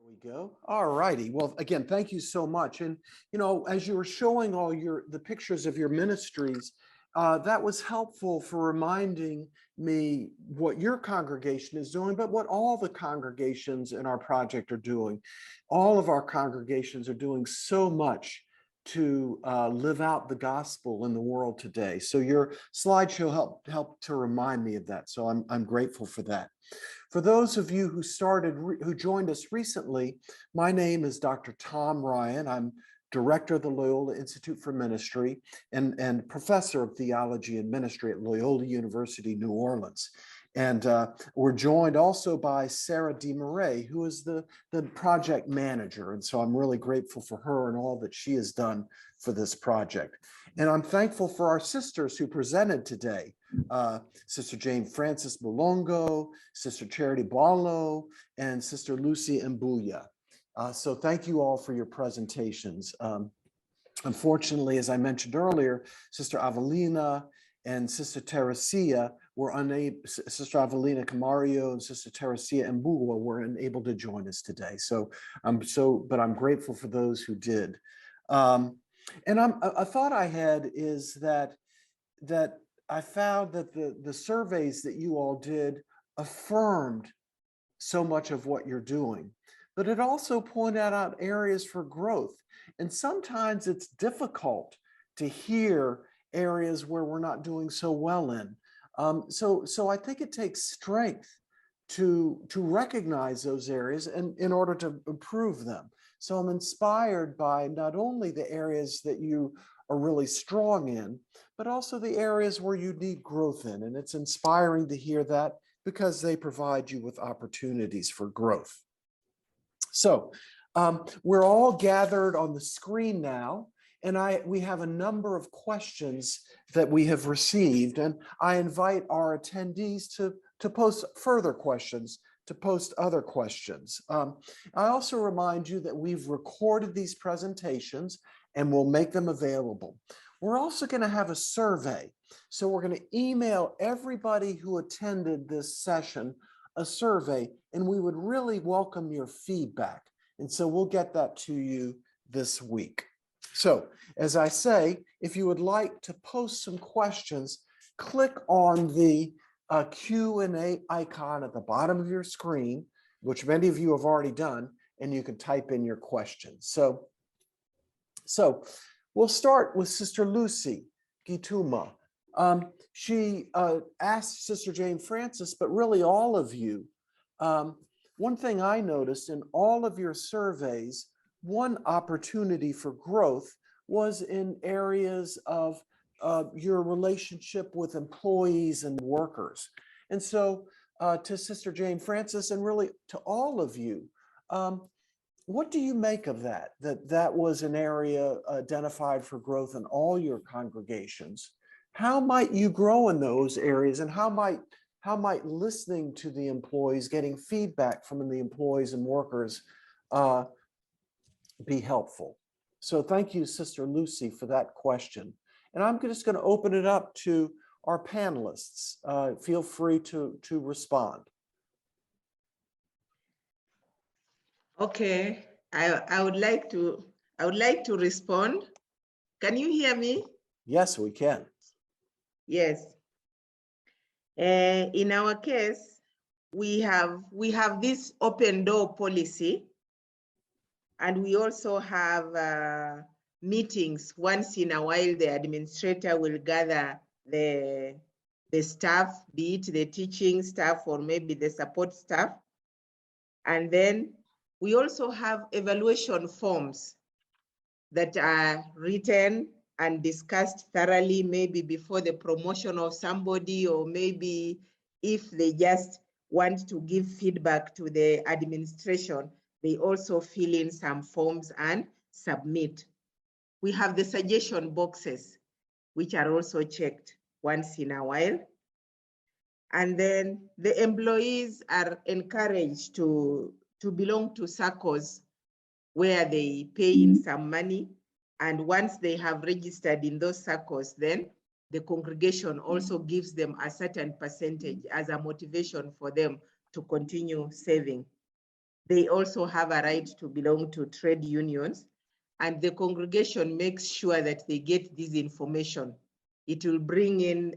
We go. All righty. Well, again, thank you so much. And, as you were showing all the pictures of your ministries, that was helpful for reminding me what your congregation is doing, but what all the congregations in our project are doing. All of our congregations are doing so much to live out the gospel in the world today. So your slideshow helped to remind me of that. So I'm grateful for that. For those of you who joined us recently, my name is Dr. Tom Ryan. I'm director of the Loyola Institute for Ministry and professor of theology and ministry at Loyola University, New Orleans. And we're joined also by Sarah DeMarais, who is the project manager. And so I'm really grateful for her and all that she has done for this project. And I'm thankful for our sisters who presented today. Sister Jane Francis Mulongo, Sister Charity Bbalo, and Sister Lucy Mbuya. So thank you all for your presentations. Unfortunately, as I mentioned earlier, Sister Avelina and Sister Teresia were unable, Sister Avelina Camario and Sister Teresia Mbuya were unable to join us today. But I'm grateful for those who did. And a thought I had is that I found that the surveys that you all did affirmed so much of what you're doing, but it also pointed out areas for growth. And sometimes it's difficult to hear areas where we're not doing so well in. So I think it takes strength to recognize those areas and in order to improve them. So I'm inspired by not only the areas that you are really strong in, but also the areas where you need growth in. And it's inspiring to hear that because they provide you with opportunities for growth. So we're all gathered on the screen now, and we have a number of questions that we have received, and I invite our attendees to post further questions, to post other questions. I also remind you that we've recorded these presentations and we'll make them available. We're also going to have a survey. So we're going to email everybody who attended this session a survey, and we would really welcome your feedback. And so we'll get that to you this week. So as I say, if you would like to post some questions, click on the Q&A icon at the bottom of your screen, which many of you have already done, and you can type in your questions. So we'll start with Sister Lucy Gituma. She asked Sister Jane Francis, but really all of you, one thing I noticed in all of your surveys, one opportunity for growth was in areas of your relationship with employees and workers. And so to Sister Jane Francis and really to all of you, what do you make of that? That was an area identified for growth in all your congregations. How might you grow in those areas, and how might listening to the employees, getting feedback from the employees and workers be helpful? So thank you, Sister Lucy, for that question. And I'm just going to open it up to our panelists. Feel free to respond. Okay, I would like to respond. Can you hear me? Yes, we can. Yes. In our case, we have this open door policy, and we also have meetings once in a while. The administrator will gather the staff, be it the teaching staff or maybe the support staff, and then we also have evaluation forms that are written and discussed thoroughly, maybe before the promotion of somebody, or maybe if they just want to give feedback to the administration, they also fill in some forms and submit. We have the suggestion boxes, which are also checked once in a while. And then the employees are encouraged to belong to circles where they pay in some money. And once they have registered in those circles, then the congregation also gives them a certain percentage as a motivation for them to continue saving. they also have a right to belong to trade unions, and the congregation makes sure that they get this information. It will bring in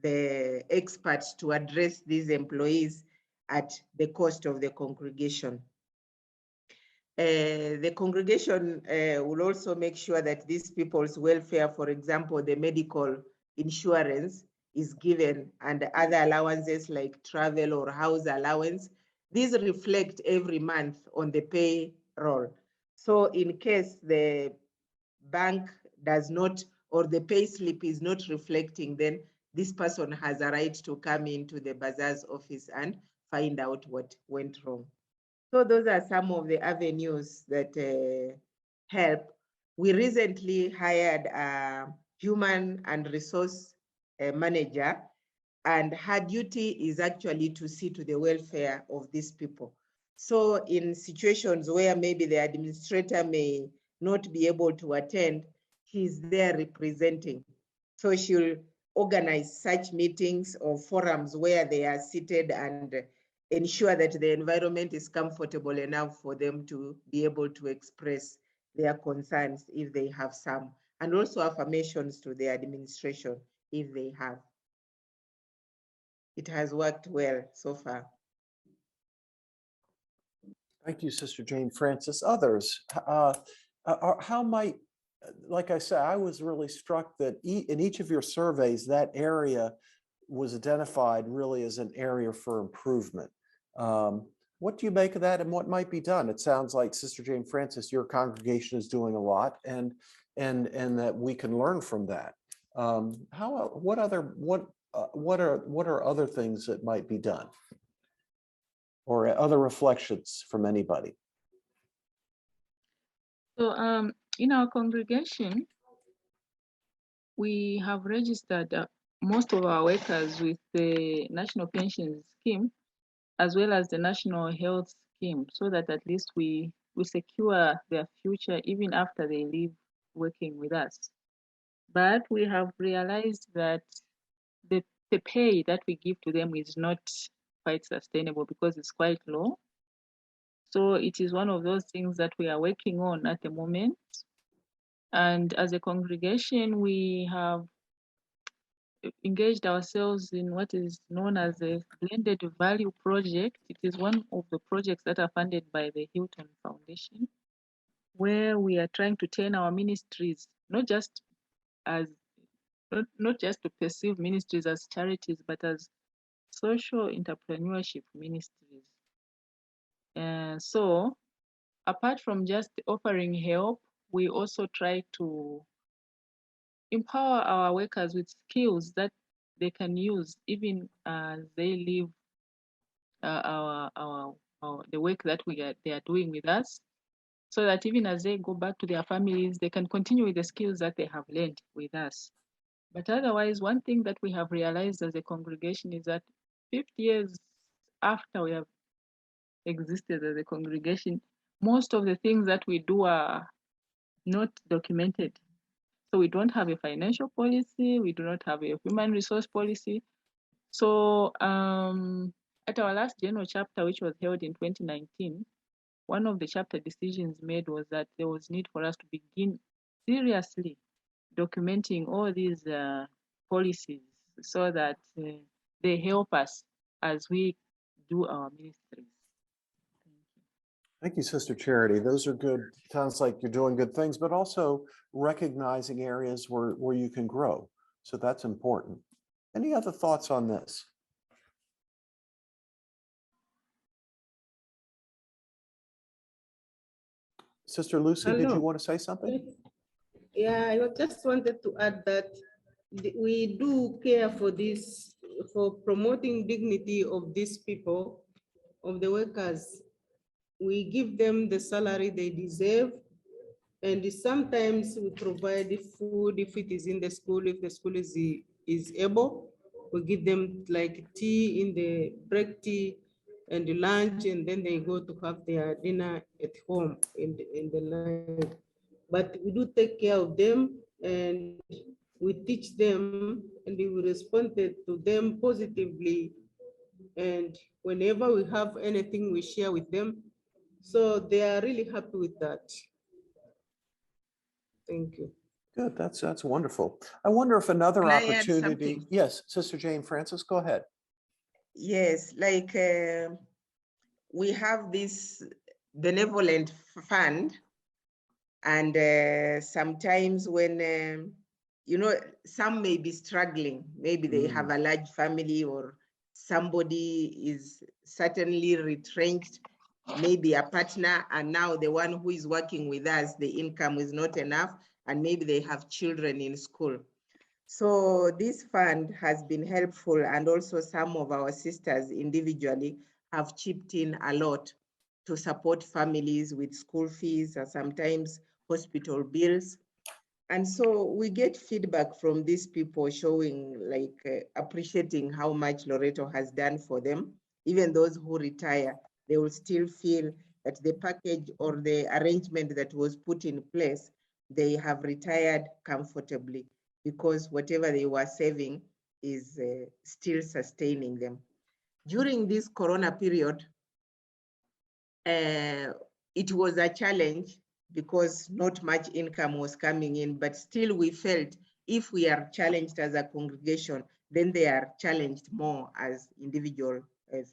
the experts to address these employees at the cost of the congregation. The congregation will also make sure that these people's welfare, for example, the medical insurance is given, and other allowances like travel or house allowance. These reflect every month on the payroll. So in case the bank does not, or the pay slip is not reflecting, then this person has a right to come into the bazaar's office and find out what went wrong. So those are some of the avenues that help. We recently hired a human and resource manager, and her duty is actually to see to the welfare of these people. So in situations where maybe the administrator may not be able to attend, he's there representing. So she'll organize such meetings or forums where they are seated and ensure that the environment is comfortable enough for them to be able to express their concerns if they have some, and also affirmations to the administration if they have. It has worked well so far. Thank you, Sister Jane Francis. Others, how might, like I said, I was really struck that in each of your surveys, that area was identified really as an area for improvement. What do you make of that, and what might be done? It sounds like, Sister Jane Francis, your congregation is doing a lot, and that we can learn from that. What are other things that might be done, or other reflections from anybody? So in our congregation, we have registered most of our workers with the National Pension Scheme, as well as the National Health Scheme, so that at least we secure their future even after they leave working with us. But we have realized that the pay that we give to them is not quite sustainable because it's quite low. So it is one of those things that we are working on at the moment. And as a congregation, we have engaged ourselves in what is known as a blended value project. It is one of the projects that are funded by the Hilton Foundation, where we are trying to turn our ministries, not just to perceive ministries as charities, but as social entrepreneurship ministries. And so apart from just offering help, we also try to empower our workers with skills that they can use even as they leave the work that they are doing with us, so that even as they go back to their families, they can continue with the skills that they have learned with us. But otherwise, one thing that we have realized as a congregation is that 50 years after we have existed as a congregation, most of the things that we do are not documented. So we don't have a financial policy, we do not have a human resource policy. So at our last general chapter, which was held in 2019, one of the chapter decisions made was that there was need for us to begin seriously documenting all these policies so that they help us as we do our ministries. Thank you, Sister Charity. Those are good. Sounds like you're doing good things, but also recognizing areas where you can grow. So that's important. Any other thoughts on this? Sister Lucy, did you want to say something? Yeah, I just wanted to add that we do care for this, for promoting dignity of these people, of the workers. We give them the salary they deserve, and sometimes we provide food if it is in the school, if the school is able. We give them like tea in the break tea and the lunch, and then they go to have their dinner at home in the night. But we do take care of them, and we teach them, and we responded to them positively and whenever we have anything, we share with them. So they are really happy with that. Thank you. Good, that's wonderful. I wonder if another Can I add opportunity, something? yes, Sister Jane Francis, go ahead. Yes, like we have this benevolent fund, and sometimes when, you know, some may be struggling, maybe they have a large family or somebody is certainly retrenched, maybe a partner, and now the one who is working with us, the income is not enough, and maybe they have children in school. So this fund has been helpful, and also some of our sisters individually have chipped in a lot to support families with school fees and sometimes hospital bills. And so we get feedback from these people showing, like, appreciating how much Loreto has done for them. Even those who retire, they will still feel that the package or the arrangement that was put in place, they have retired comfortably because whatever they were saving is still sustaining them. During this Corona period, it was a challenge because not much income was coming in, but still we felt if we are challenged as a congregation, then they are challenged more as individual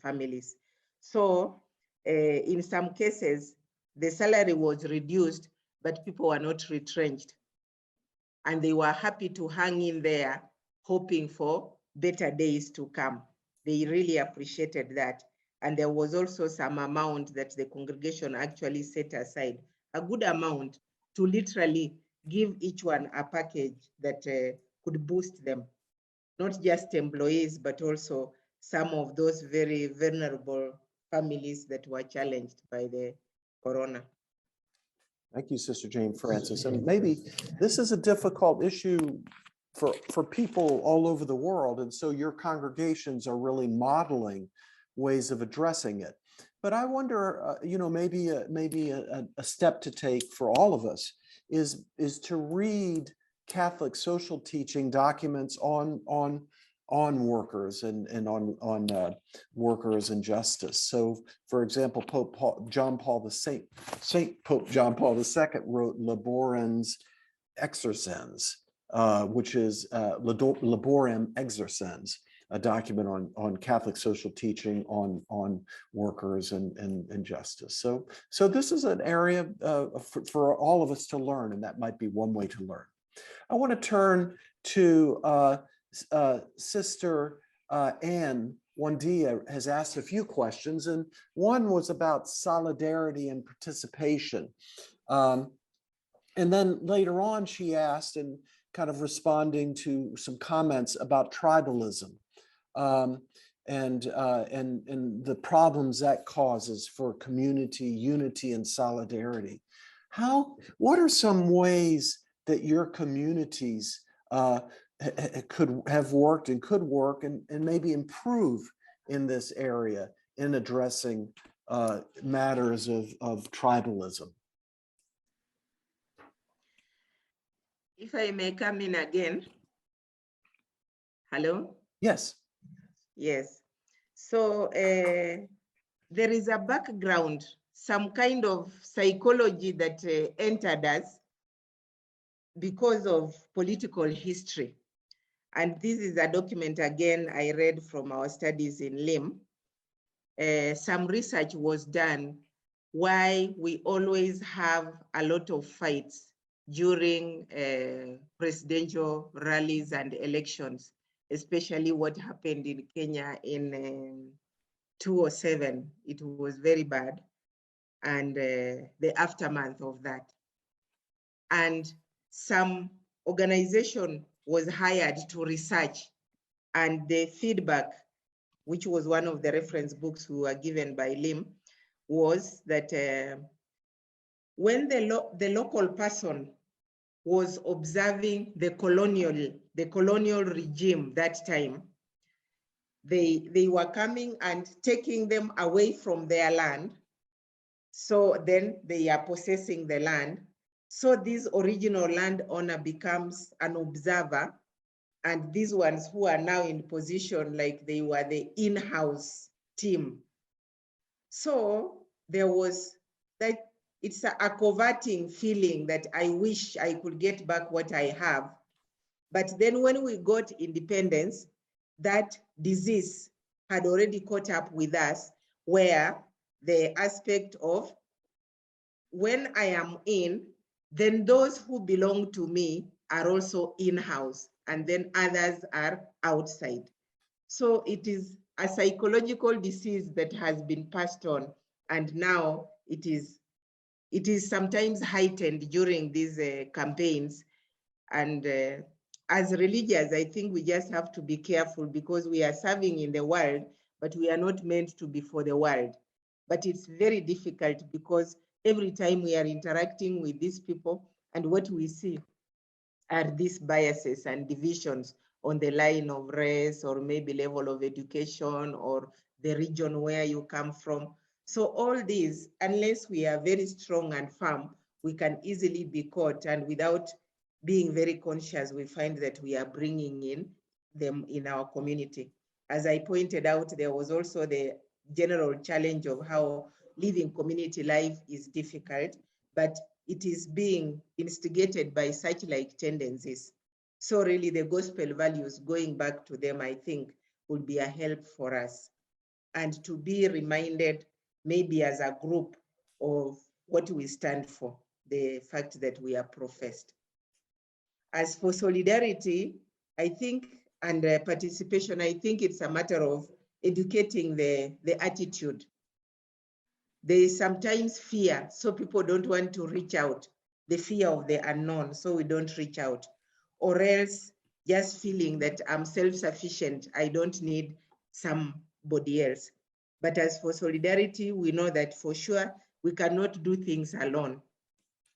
families. So in some cases, the salary was reduced, but people were not retrenched. And they were happy to hang in there, hoping for better days to come. They really appreciated that. And there was also some amount that the congregation actually set aside, a good amount, to literally give each one a package that could boost them, not just employees, but also some of those very vulnerable families that were challenged by the corona. Thank you, Sister Jane Francis. And maybe this is a difficult issue for people all over the world. And so your congregations are really modeling ways of addressing it. But I wonder, you know, maybe a step to take for all of us is to read Catholic social teaching documents on workers and on workers and justice. So, for example, Pope John Paul II wrote Laborans Exercens, which is Laborem Exercens, a document on Catholic social teaching on workers and justice. So this is an area for all of us to learn, and that might be one way to learn. I want to turn to Sister Anne Mbuya has asked a few questions, and one was about solidarity and participation. And then later on, she asked, and kind of responding to some comments about tribalism and the problems that causes for community unity and solidarity. What are some ways that your communities could have worked and could work and maybe improve in this area in addressing matters of tribalism? If I may come in again. Hello? Yes. Yes. So there is a background, some kind of psychology that entered us because of political history. And this is a document, again, I read from our studies in LIM. Some research was done why we always have a lot of fights during presidential rallies and elections, especially what happened in Kenya in 2007. It was very bad, and the aftermath of that. And some organization was hired to research, and the feedback, which was one of the reference books we were given by LIM, was that when the local person was observing the colonial regime that time, they were coming and taking them away from their land. So then they are possessing the land. So this original landowner becomes an observer, and these ones who are now in position like they were the in-house team. So there was that, it's a coveting feeling that I wish I could get back what I have. But then when we got independence, that disease had already caught up with us, where the aspect of when I am in, then those who belong to me are also in-house, and then others are outside. So it is a psychological disease that has been passed on, and now it is sometimes heightened during these campaigns. And as religious, I think we just have to be careful, because we are serving in the world, but we are not meant to be for the world. But it's very difficult, because every time we are interacting with these people, and what we see are these biases and divisions on the line of race, or maybe level of education, or the region where you come from. So all these, unless we are very strong and firm, we can easily be caught, and without being very conscious, we find that we are bringing in them in our community. As I pointed out, there was also the general challenge of how living community life is difficult, but it is being instigated by such like tendencies. So really the gospel values, going back to them, I think would be a help for us. And to be reminded, maybe as a group, of what we stand for, the fact that we are professed. As for solidarity, I think, and participation, I think it's a matter of educating the attitude. There is sometimes fear, so people don't want to reach out, the fear of the unknown, so we don't reach out. Or else just feeling that I'm self-sufficient, I don't need somebody else. But as for solidarity, we know that for sure we cannot do things alone.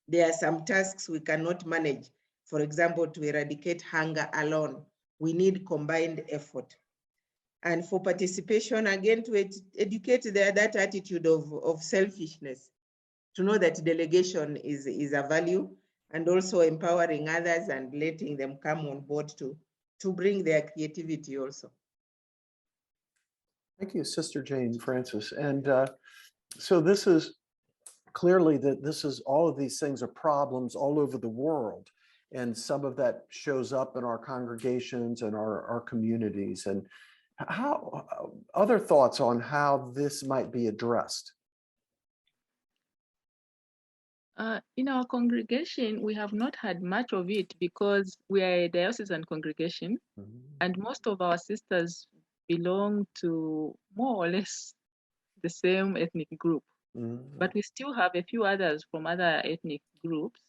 There are some tasks we cannot manage. For example, to eradicate hunger alone, we need combined effort. And for participation, again, to educate that attitude of selfishness, to know that delegation is a value, and also empowering others and letting them come on board to bring their creativity also. Thank you, Sister Jane Francis. And so this is clearly that this is, all of these things are problems all over the world. And some of that shows up in our congregations and our communities. And how, other thoughts on how this might be addressed? In our congregation, we have not had much of it, because we are a diocesan congregation, and most of our sisters belong to more or less the same ethnic group. But we still have a few others from other ethnic groups.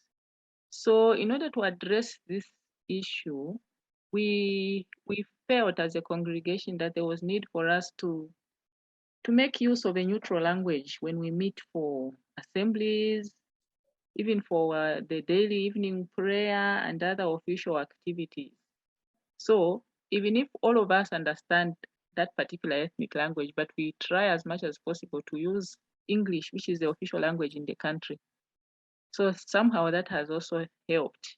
So in order to address this issue, we felt as a congregation that there was need for us to make use of a neutral language when we meet for assemblies, even for the daily evening prayer and other official activities. So even if all of us understand that particular ethnic language, but we try as much as possible to use English, which is the official language in the country. So somehow that has also helped.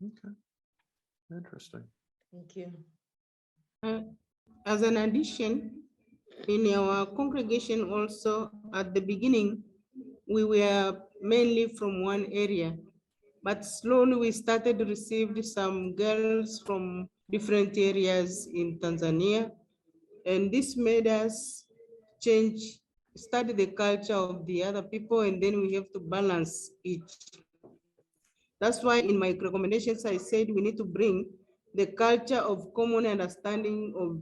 Okay, interesting. Thank you. As an addition, in our congregation also, at the beginning, we were mainly from one area, but slowly we started to receive some girls from different areas in Tanzania, and this made us change, study the culture of the other people, and then we have to balance it. That's why in my recommendations, I said we need to bring the culture of common understanding of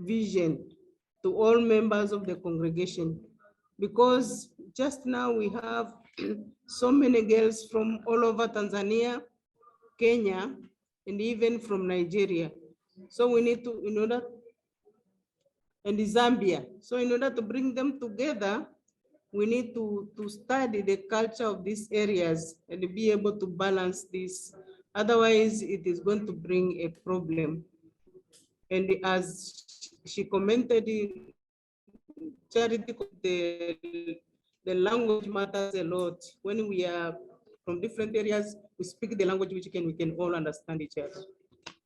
vision to all members of the congregation, because just now we have so many girls from all over Tanzania, Kenya, and even from Nigeria. So we need to, in order, and Zambia. So in order to bring them together, we need to study the culture of these areas and be able to balance this. Otherwise, it is going to bring a problem. And as she commented, Charity, the language matters a lot. When we are from different areas, we speak the language which we can all understand each other.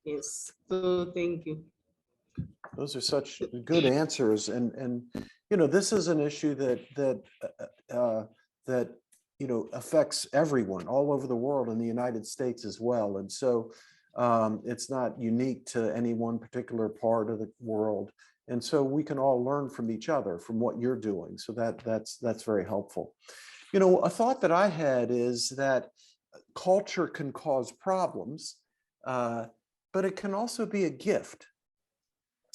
Yes, so thank you. Those are such good answers, and this is an issue that affects everyone all over the world, in the United States as well, and so it's not unique to any one particular part of the world, and so we can all learn from each other, from what you're doing. So that's very helpful. A thought that I had is that culture can cause problems, but it can also be a gift.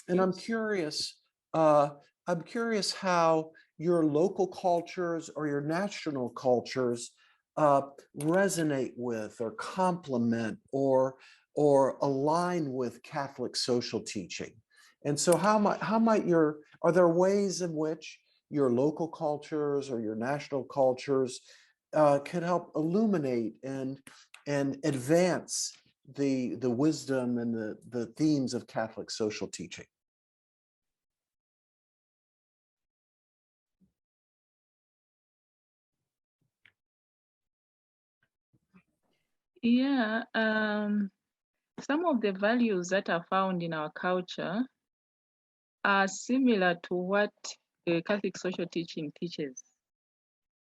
And I'm curious how your local cultures or your national cultures resonate with, or complement, or align with Catholic social teaching. And so are there ways in which your local cultures or your national cultures can help illuminate and advance the wisdom and the themes of Catholic social teaching? Yeah, some of the values that are found in our culture are similar to what the Catholic social teaching teaches.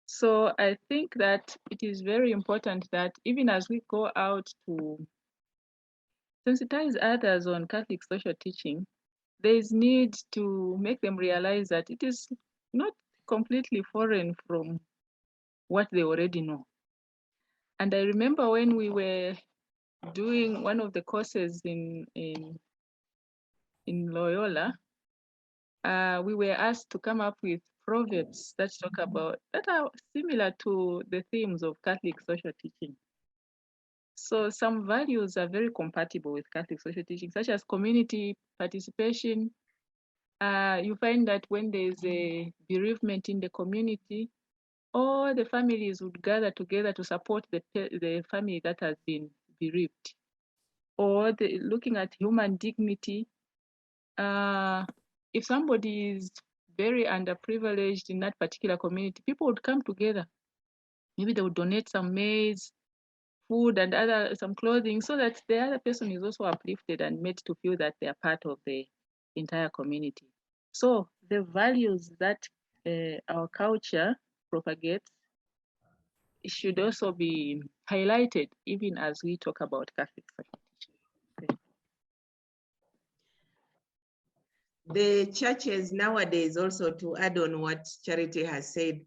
So I think that it is very important that even as we go out to sensitize others on Catholic social teaching, there is need to make them realize that it is not completely foreign from what they already know. And I remember when we were doing one of the courses in Loyola, we were asked to come up with proverbs that are similar to the themes of Catholic social teaching. So some values are very compatible with Catholic social teaching, such as community participation. You find that when there's a bereavement in the community, all the families would gather together to support the family that has been bereaved. Or looking at human dignity, if somebody is very underprivileged in that particular community, people would come together. Maybe they would donate some maize, food, and some clothing, so that the other person is also uplifted and made to feel that they are part of the entire community. So the values that our culture propagates should also be highlighted, even as we talk about Catholic social teaching. The churches nowadays, also to add on what Charity has said,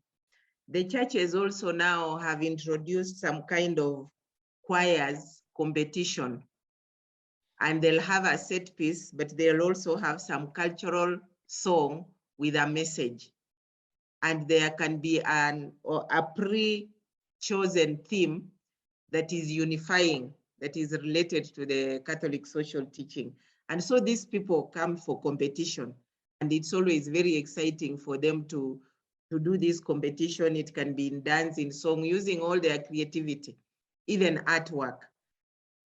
the churches also now have introduced some kind of choirs competition, and they'll have a set piece, but they'll also have some cultural song with a message. And there can be a pre-chosen theme that is unifying, that is related to the Catholic social teaching. And so these people come for competition, and it's always very exciting for them to do this competition. It can be in dance, in song, using all their creativity, even artwork.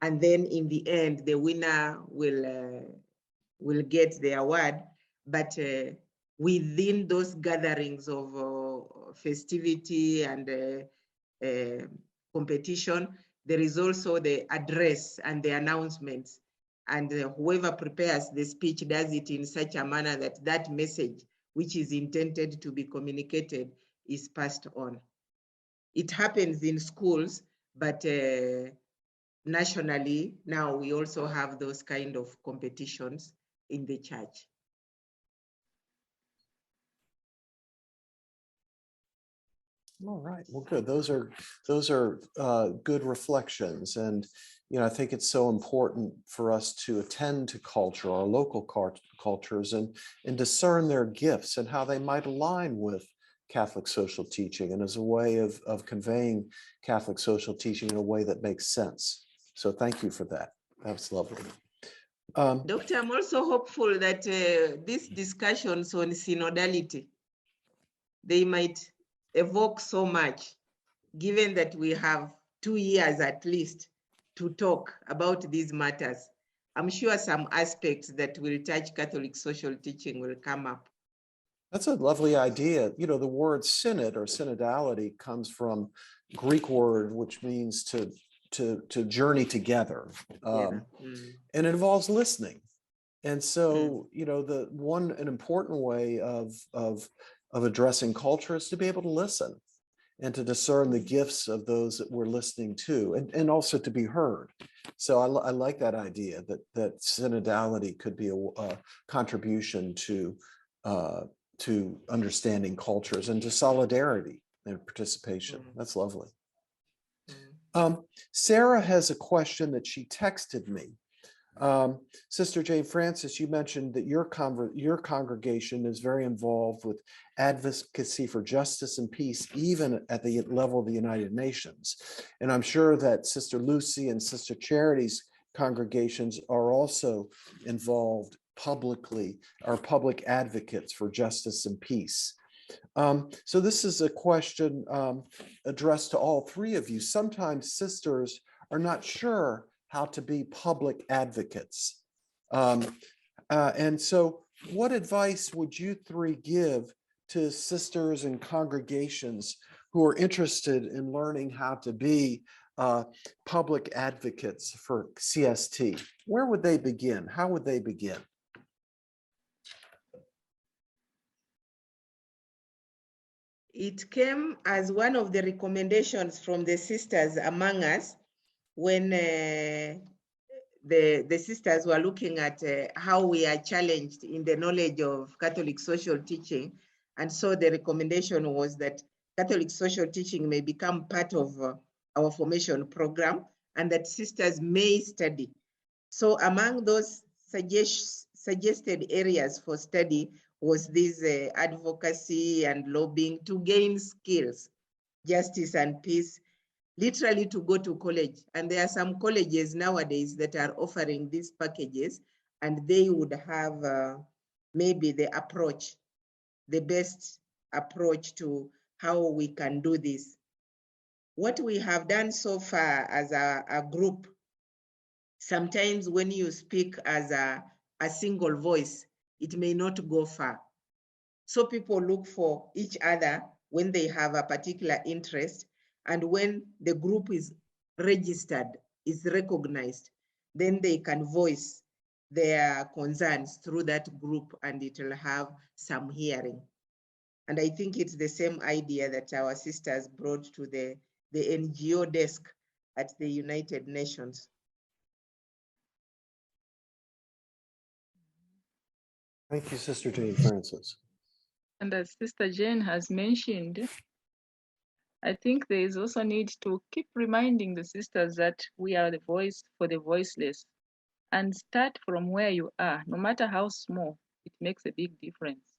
And then in the end, the winner will get the award. But within those gatherings of festivity and competition, there is also the address and the announcements. And whoever prepares the speech does it in such a manner that that message, which is intended to be communicated, is passed on. It happens in schools, but nationally, now we also have those kind of competitions in the church. All right. Well, good. Those are good reflections, and I think it's so important for us to attend to culture, our local cultures, and discern their gifts and how they might align with Catholic social teaching, and as a way of conveying Catholic social teaching in a way that makes sense. So thank you for that. That's lovely. Doctor, I'm also hopeful that these discussions on synodality, they might evoke so much, given that we have 2 years at least to talk about these matters. I'm sure some aspects that will touch Catholic social teaching will come up. That's a lovely idea. The word synod or synodality comes from Greek word, which means to journey together. And it involves listening. And so, you know, an important way of addressing culture is to be able to listen and to discern the gifts of those that we're listening to, and also to be heard. So I like that idea that synodality could be a contribution to understanding cultures and to solidarity and participation. That's lovely. Sarah has a question that she texted me. Sister Jane Francis, you mentioned that your congregation is very involved with advocacy for justice and peace, even at the level of the United Nations. And I'm sure that Sister Lucy and Sister Charity's congregations are also involved publicly, are public advocates for justice and peace. So this is a question addressed to all three of you. Sometimes sisters are not sure how to be public advocates. And so what advice would you three give to sisters and congregations who are interested in learning how to be public advocates for CST? Where would they begin? How would they begin? It came as one of the recommendations from the sisters among us when the sisters were looking at how we are challenged in the knowledge of Catholic social teaching. And so the recommendation was that Catholic social teaching may become part of our formation program and that sisters may study. So among those suggested areas for study was this advocacy and lobbying to gain skills, justice and peace, literally to go to college. And there are some colleges nowadays that are offering these packages, and they would have maybe the best approach to how we can do this. What we have done so far as a group, sometimes when you speak as a single voice, it may not go far. So people look for each other when they have a particular interest, and when the group is registered, is recognized, then they can voice their concerns through that group and it will have some hearing. And I think it's the same idea that our sisters brought to the NGO desk at the United Nations. Thank you, Sister Jane Francis. And as Sister Jane has mentioned, I think there is also need to keep reminding the sisters that we are the voice for the voiceless, and start from where you are. No matter how small, it makes a big difference.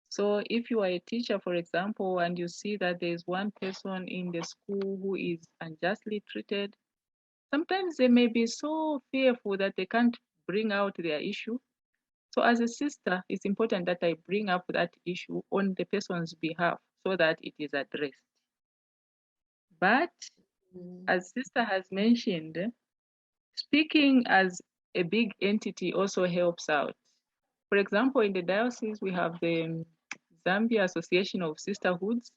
So if you are a teacher, for example, and you see that there is one person in the school who is unjustly treated, sometimes they may be so fearful that they can't bring out their issue. So as a sister, it's important that I bring up that issue on the person's behalf so that it is addressed. But as sister has mentioned, speaking as a big entity also helps out. For example, in the diocese, we have the Zambia Association of Sisterhoods.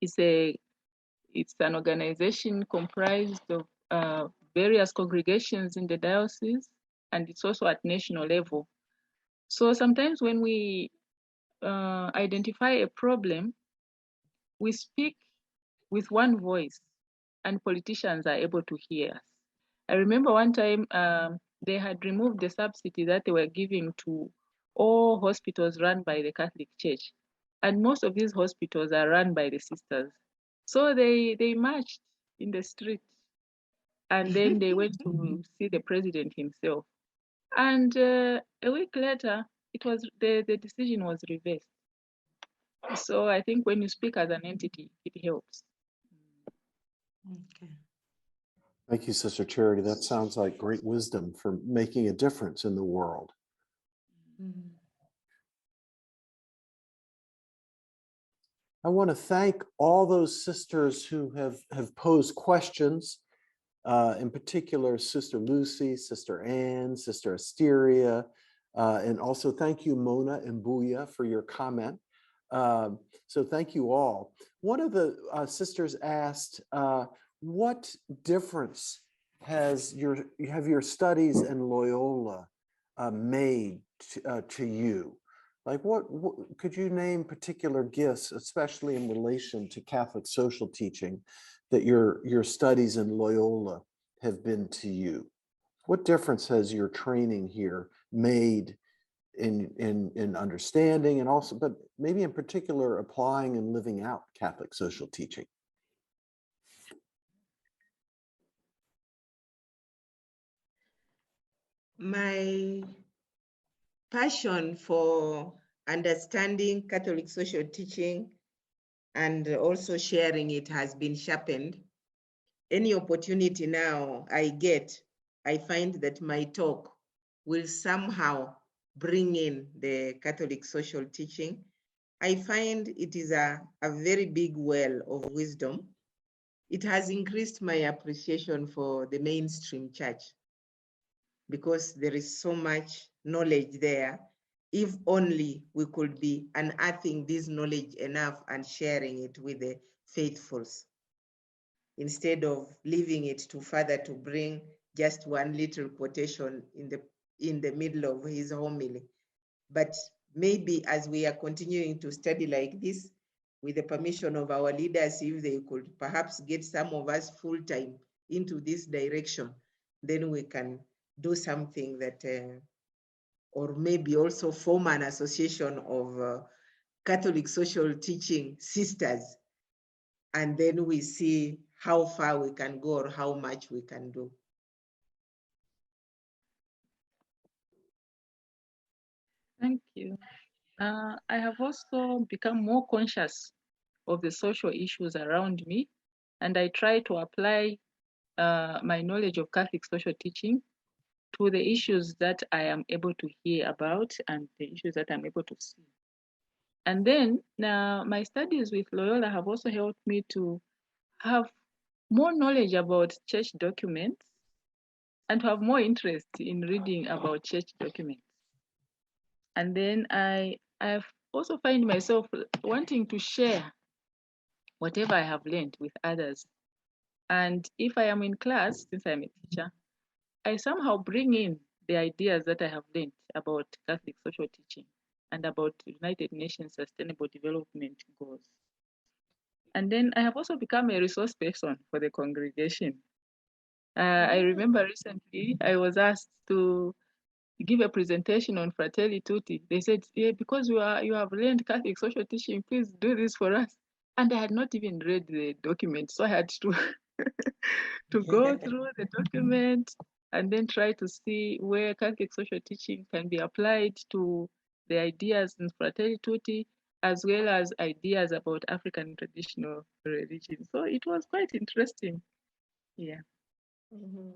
It's an organization comprised of various congregations in the diocese, and it's also at national level. So sometimes when we identify a problem, we speak with one voice, and politicians are able to hear us. I remember one time they had removed the subsidy that they were giving to all hospitals run by the Catholic Church. And most of these hospitals are run by the sisters. So they marched in the street, and then they went to see the president himself. And a week later, the decision was reversed. So I think when you speak as an entity, it helps. Okay. Thank you, Sister Charity. That sounds like great wisdom for making a difference in the world. I want to thank all those sisters who have posed questions, in particular, Sister Lucy, Sister Anne, Sister Asteria, and also thank you, Mona and Mbuya, for your comment. So thank you all. One of the sisters asked, what difference have your studies in Loyola made to you? Like what could you name particular gifts, especially in relation to Catholic social teaching, that your studies in Loyola have been to you? What difference has your training here made in understanding, and also, but maybe in particular, applying and living out Catholic social teaching? My passion for understanding Catholic social teaching and also sharing it has been sharpened. Any opportunity now I get, I find that my talk will somehow bring in the Catholic social teaching. I find it is a very big well of wisdom. It has increased my appreciation for the mainstream church because there is so much knowledge there. If only we could be unearthing this knowledge enough and sharing it with the faithfuls, instead of leaving it to Father to bring just one little quotation in the middle of his homily. But maybe as we are continuing to study like this, with the permission of our leaders, if they could perhaps get some of us full-time into this direction, then we can do something that, or maybe also form an association of Catholic social teaching sisters, and then we see how far we can go or how much we can do. Thank you. I have also become more conscious of the social issues around me, and I try to apply my knowledge of Catholic social teaching to the issues that I am able to hear about and the issues that I'm able to see. And then my studies with Loyola have also helped me to have more knowledge about church documents and to have more interest in reading about church documents. And then I've also find myself wanting to share whatever I have learned with others. And if I am in class, since I'm a teacher, I somehow bring in the ideas that I have learned about Catholic social teaching and about United Nations Sustainable Development Goals. And then I have also become a resource person for the congregation. I remember recently I was asked to give a presentation on Fratelli Tutti. They said, yeah, because you have learned Catholic social teaching, please do this for us. And I had not even read the document, so I had to to go through the document and then try to see where Catholic social teaching can be applied to the ideas in Fratelli Tutti, as well as ideas about African traditional religion. So it was quite interesting. Yeah. Mm-hmm.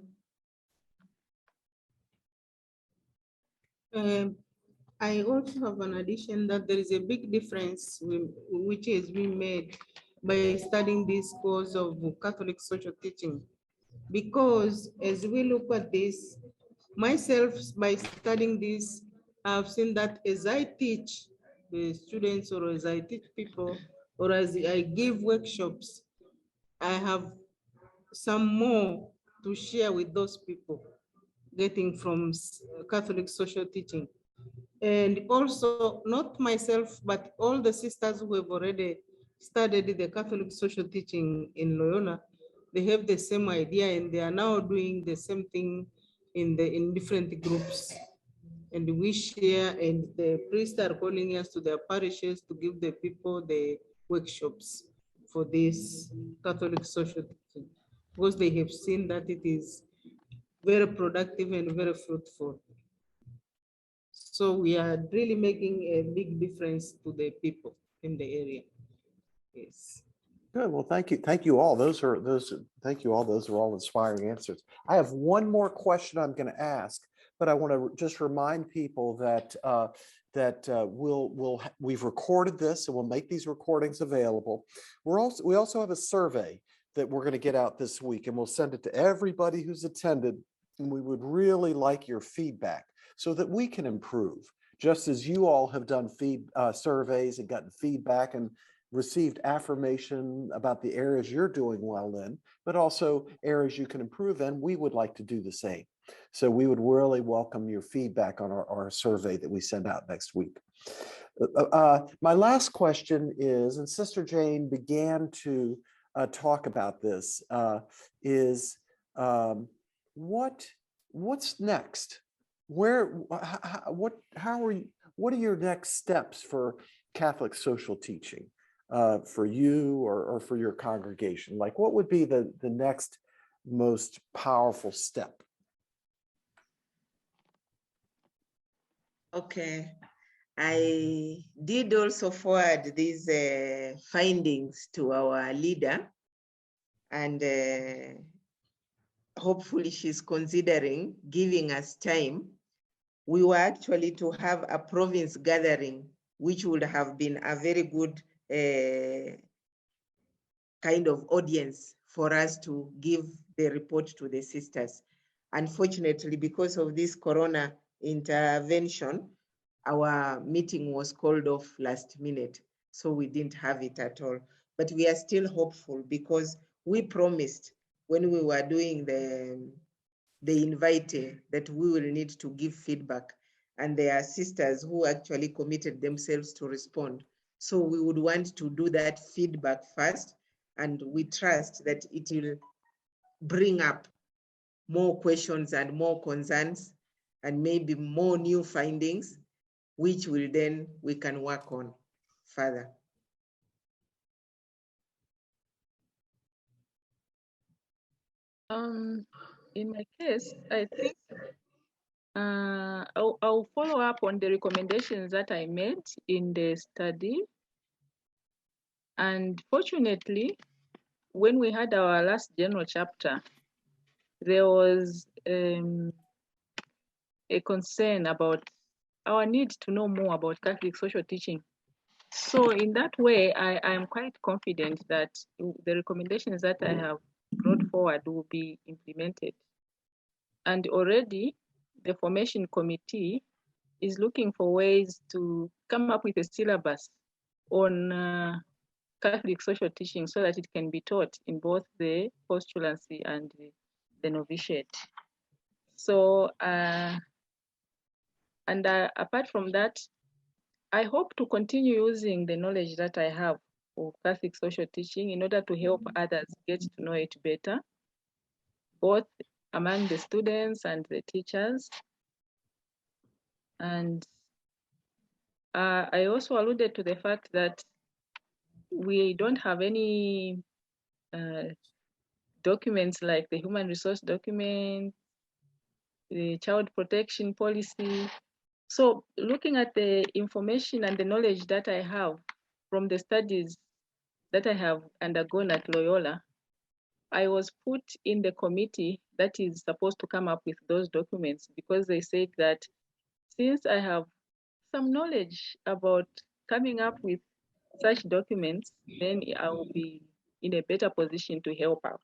I also have an addition that there is a big difference which is being made by studying this course of Catholic social teaching. Because as we look at this, myself, by studying this, I've seen that as I teach the students or as I teach people or as I give workshops, I have some more to share with those people getting from Catholic social teaching. And also, not myself, but all the sisters who have already studied the Catholic social teaching in Loyola, they have the same idea and they are now doing the same thing in different groups. And we share, and the priests are calling us to their parishes to give the people the workshops for this Catholic social teaching, because they have seen that it is very productive and very fruitful. So we are really making a big difference to the people in the area. Yes. Good. Well, thank you. Thank you all. Thank you all. Those are all inspiring answers. I have one more question I'm going to ask, but I want to just remind people that we've recorded this and we'll make these recordings available. We also have a survey that we're going to get out this week, and we'll send it to everybody who's attended. And we would really like your feedback so that we can improve, just as you all have done surveys and gotten feedback and received affirmation about the areas you're doing well in, but also areas you can improve in. We would like to do the same. So we would really welcome your feedback on our survey that we send out next week. My last question is, and Sister Jane began to talk about this, is what's next? What are your next steps for Catholic social teaching for you or for your congregation? Like, what would be the next most powerful step? Okay. I did also forward these findings to our leader, and hopefully she's considering giving us time. We were actually to have a province gathering, which would have been a very good kind of audience for us to give the report to the sisters. Unfortunately, because of this corona intervention, our meeting was called off last minute, so we didn't have it at all. But we are still hopeful, because we promised when we were doing the invite that we will need to give feedback, and there are sisters who actually committed themselves to respond. So we would want to do that feedback first, and we trust that it will bring up more questions and more concerns and maybe more new findings, which will then we can work on further. In my case, I think I'll follow up on the recommendations that I made in the study. And fortunately, when we had our last general chapter, there was a concern about our need to know more about Catholic social teaching. So in that way, I am quite confident that the recommendations that I have brought forward will be implemented. And already the formation committee is looking for ways to come up with a syllabus on Catholic social teaching so that it can be taught in both the postulancy and the novitiate. So, apart from that, I hope to continue using the knowledge that I have of Catholic social teaching in order to help others get to know it better, both among the students and the teachers. And I also alluded to the fact that we don't have any documents like the human resource document, the child protection policy. So looking at the information and the knowledge that I have from the studies that I have undergone at Loyola, I was put in the committee that is supposed to come up with those documents, because they said that since I have some knowledge about coming up with such documents, then I will be in a better position to help out.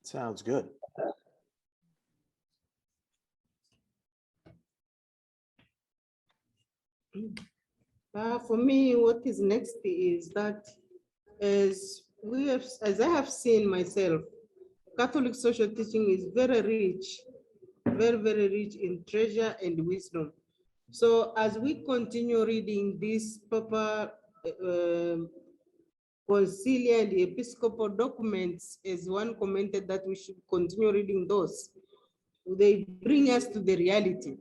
Sounds good. For me, what is next is that as I have seen myself, Catholic social teaching is very rich, very, very rich in treasure and wisdom. So as we continue reading these Papa conciliar and episcopal documents, as one commented that we should continue reading those, they bring us to the reality.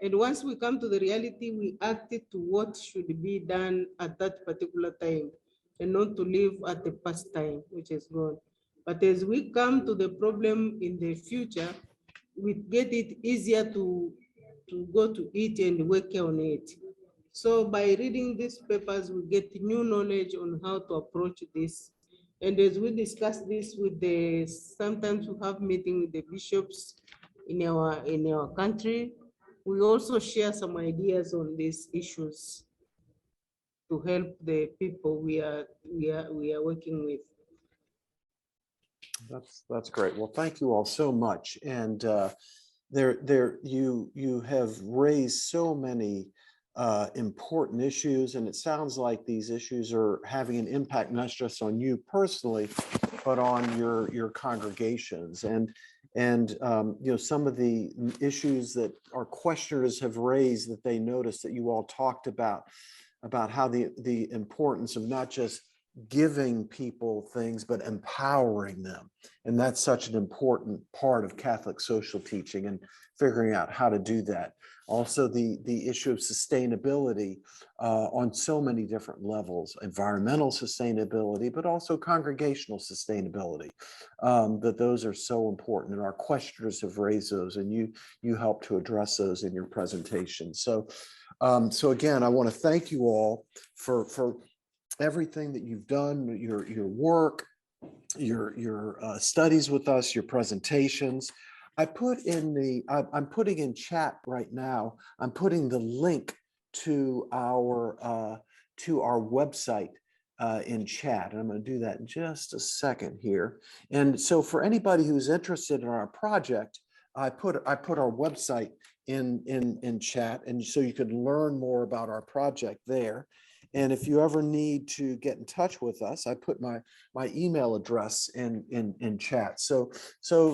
And once we come to the reality, we act to what should be done at that particular time, and not to live at the past time, which is gone. But as we come to the problem in the future, we get it easier to go to it and work on it. So by reading these papers, we get new knowledge on how to approach this. And as we discuss this with sometimes we have meeting with the bishops in our country, we also share some ideas on these issues to help the people we are working with. That's great. Well, thank you all so much. And you have raised so many important issues, and it sounds like these issues are having an impact not just on you personally, but on your congregations. And And you know, some of the issues that our questioners have raised that they noticed that you all talked about how the importance of not just giving people things, but empowering them. And that's such an important part of Catholic social teaching and figuring out how to do that. Also, the issue of sustainability on so many different levels, environmental sustainability, but also congregational sustainability, that those are so important. And our questioners have raised those, and you help to address those in your presentation. So, so again, I want to thank you all for everything that you've done, your work, your studies with us, your presentations. I put in the, I'm putting in chat right now, I'm putting the link to our website in chat. And I'm going to do that in just a second here. And so for anybody who's interested in our project, I put our website in chat, and so you can learn more about our project there. And if you ever need to get in touch with us, I put my email address in chat. So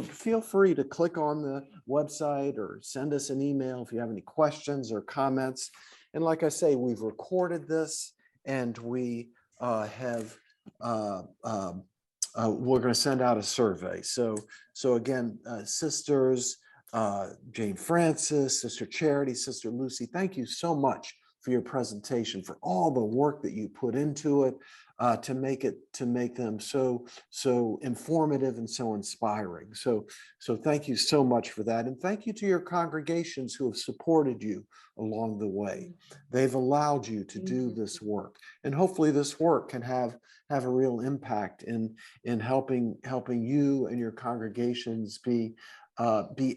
feel free to click on the website or send us an email if you have any questions or comments. And like I say, we've recorded this, and we we're going to send out a survey. So again, sisters, Jane Francis, Sister Charity, Sister Lucy, thank you so much for your presentation, for all the work that you put into it, to make them so informative and so inspiring. So thank you so much for that. And thank you to your congregations who have supported you along the way. They've allowed you to do this work. And hopefully this work can have a real impact in helping you and your congregations be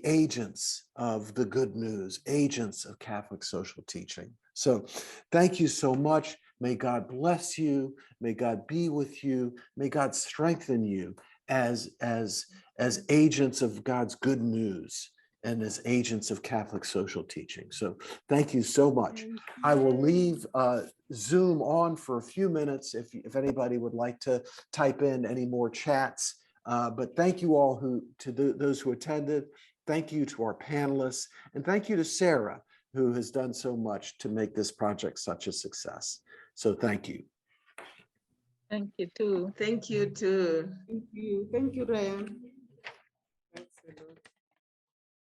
agents of the good news, agents of Catholic social teaching. So thank you so much. May God bless you. May God be with you. May God strengthen you as agents of God's good news and as agents of Catholic social teaching. So thank you so much. I will leave Zoom on for a few minutes if anybody would like to type in any more chats. But thank you all those who attended. Thank you to our panelists, and thank you to Sarah, who has done so much to make this project such a success. So thank you. Thank you too. Thank you too. Thank you, Ryan. Thanks a lot.